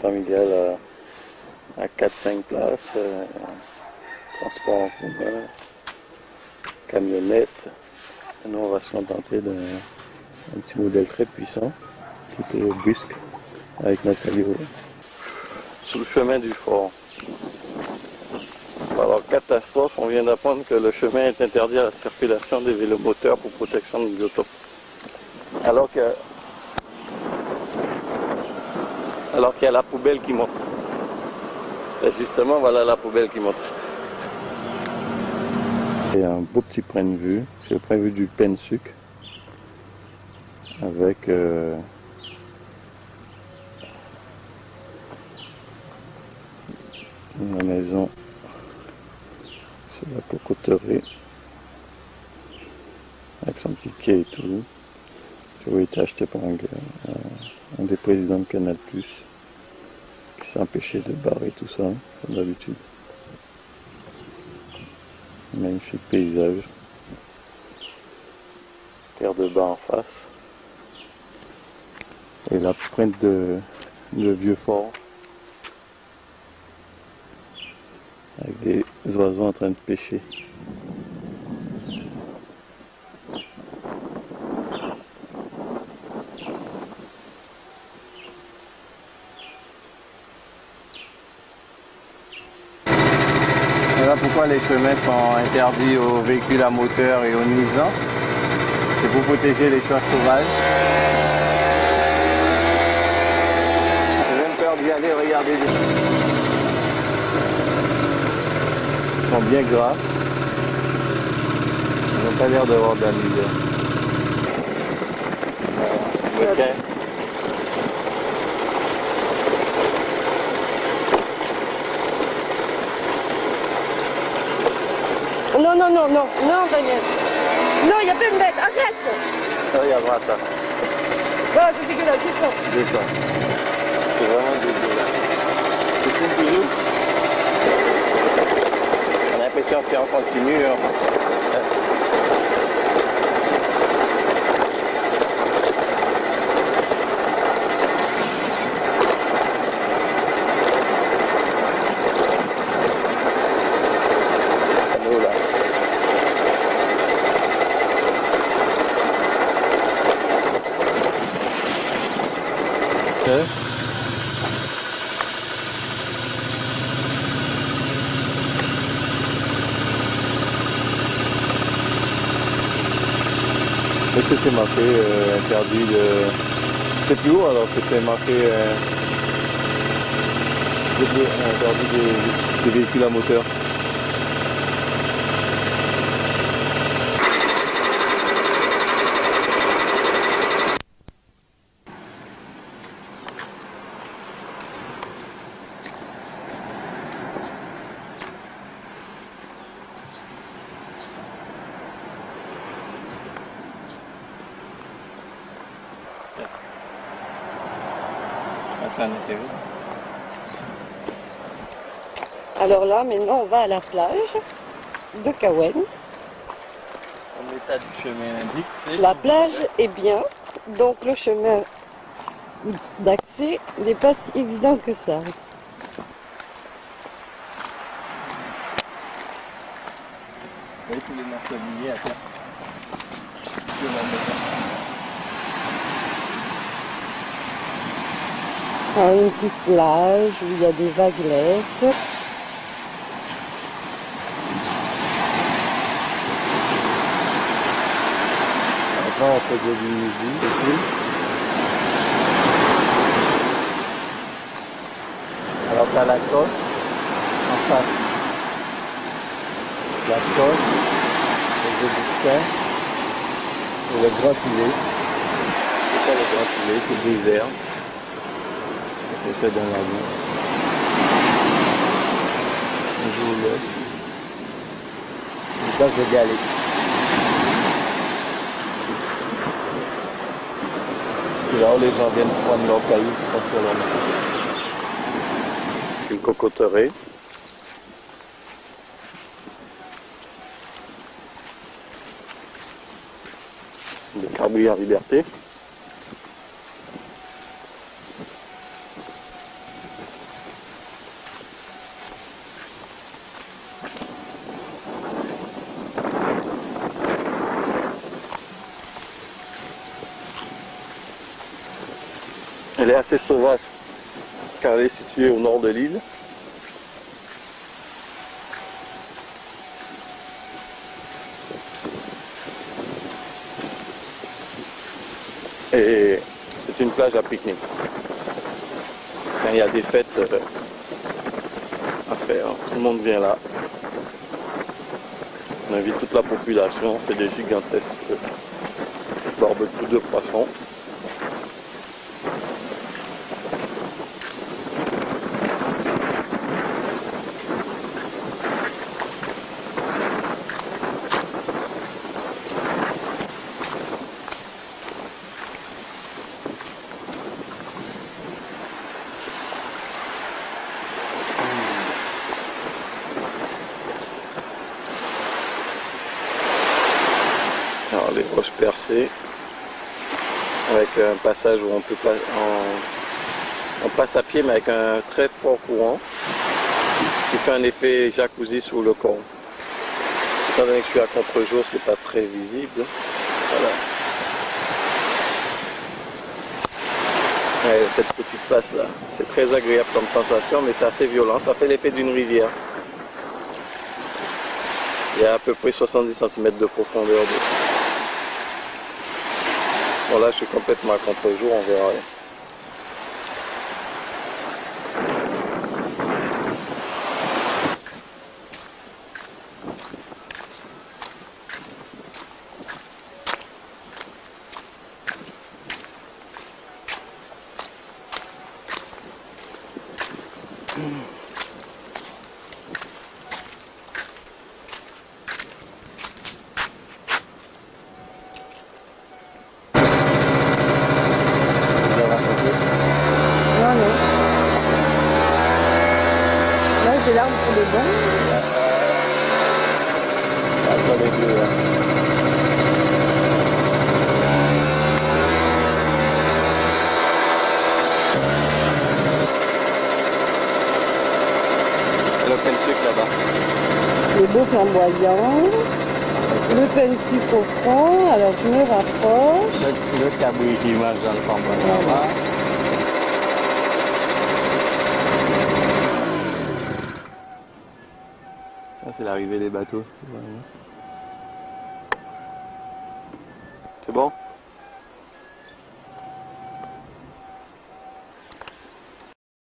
familial à 4-5 places, transport en commun, camionnette. Nous on va se contenter d'un petit modèle très puissant qui était brusque avec notre Calio sous le chemin du fort. Alors catastrophe, on vient d'apprendre que le chemin est interdit à la circulation des vélomoteurs pour protection de biotope. Alors qu'il y a la poubelle qui monte. Et justement, voilà la poubelle qui monte. Il y a un beau petit point de vue, c'est le point de vue du Pensuc, avec une maison sur la cocoterie, avec son petit quai et tout, qui a été acheté par un des présidents de Canal+, qui s'est empêché de barrer tout ça, comme d'habitude. Magnifique paysage. Terre de bas en face. Et la pointe de vieux fort. Avec des oiseaux en train de pêcher. Voilà pourquoi les chemins sont interdits aux véhicules à moteur et aux nuisances. C'est pour protéger les chats sauvages. J'ai même peur d'y aller regarder des... Ils sont bien gras. Ils n'ont pas l'air d'avoir de la misère. Tiens. Non, non, non, non, non, Daniel. Non, il y a plein de bêtes, arrête. Regarde-moi ça. Oh, c'est dégueulasse, descends. Descends. C'est vraiment dégueulasse. Tu trouves toujours? On a l'impression si on continue, est-ce que c'est marqué interdit de... C'est plus haut alors que c'est marqué interdit des véhicules à moteur. Alors là, maintenant, on va à la plage de Caouenne. Comme l'état du chemin l'indique, c'est... La plage est bien, donc le chemin d'accès n'est pas si évident que ça. Vous voyez tous les marcheliers à terre sur la maison. Une petite plage où il y a des vaguelettes. Maintenant on fait de midi ici. Alors t'as la côte en face. La côte, les Augustins et le Grand Îlet. C'est ça le Grand Îlet, c'est le désert. C'est ça dans la vie. Un jour là. Une place de galets. C'est là où les gens viennent prendre leurs cailloux pour construire leur maison. Une cocoterie. Des Carbouilles en liberté. Elle est assez sauvage car elle est située au nord de l'île. Et c'est une plage à pique-nique. Quand il y a des fêtes à faire, tout le monde vient là. On invite toute la population, on fait des gigantesques barbecues de poissons. Alors les roches percées, avec un passage où on peut pas, on passe à pied mais avec un très fort courant, ce qui fait un effet jacuzzi sur le corps. Étant donné que je suis à contre-jour, c'est pas très visible. Voilà. Et cette petite passe là, c'est très agréable comme sensation, mais c'est assez violent, ça fait l'effet d'une rivière. Il y a à peu près 70 cm de profondeur d'eau. Bon là je suis complètement à contre-jour, on verra. J'ai l'arme pour le bon. Entre les deux, là. L'open sucre là-bas. Le beau flamboyant. Le pain de sucre au fond. Alors je me rapproche. Le cabri qui marche dans le flamboyant. Voilà. C'est l'arrivée des bateaux. C'est bon?